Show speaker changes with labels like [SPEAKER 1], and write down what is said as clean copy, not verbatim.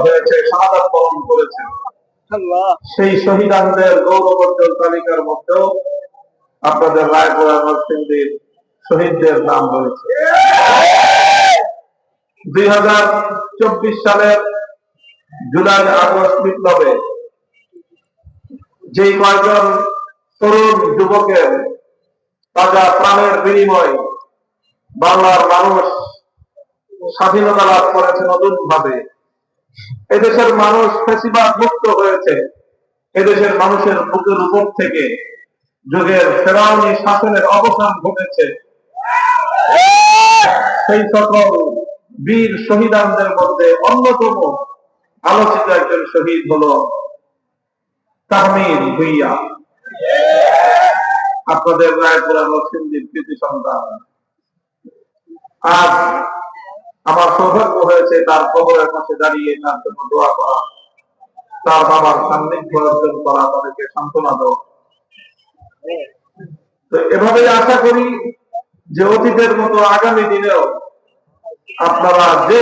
[SPEAKER 1] হয়েছে, শাহাদাত বরণ করেছে, সেই শহীদানদের গৌরবোজ্জ্বল তালিকার মধ্যেও আপনাদের রায়পুরা নরসিংদীর শহীদদের নাম রয়েছে। 2024 সালের জুলাই আগস্ট বিপ্লবে যে কয়েকজন তরুণ যুবকের তাজা প্রাণের বিনিময়ে বাংলার মানুষ স্বাধীনতা লাভ করেছে নতুন ভাবে, এদেশের মানুষ ফ্যাসিবাদ মুক্ত হয়েছে, এদেশের মানুষের বুকের উপর থেকে যুগের ফেরাউনি শাসনের অবসান ঘটেছে। সেই সকল বীর শহীদানদের মধ্যে অন্যতম আলোচিত একজন শহীদ হলো তাহমিদ ভুঁইয়া, আপনাদের রায়পুরা নরসিংদীর কৃতি সন্তান। আজ আমার সৌভাগ্য হয়েছে তার কবরের পাশে দাঁড়িয়ে তার জন্য দোয়া করা, তার বাবার সান্নিধ্য অর্জন করা, তাদেরকে সান্ত্বনা দেওয়া। তো এভাবে আশা করি যে অতীতের মতো আগামী দিনেও আপনারা যে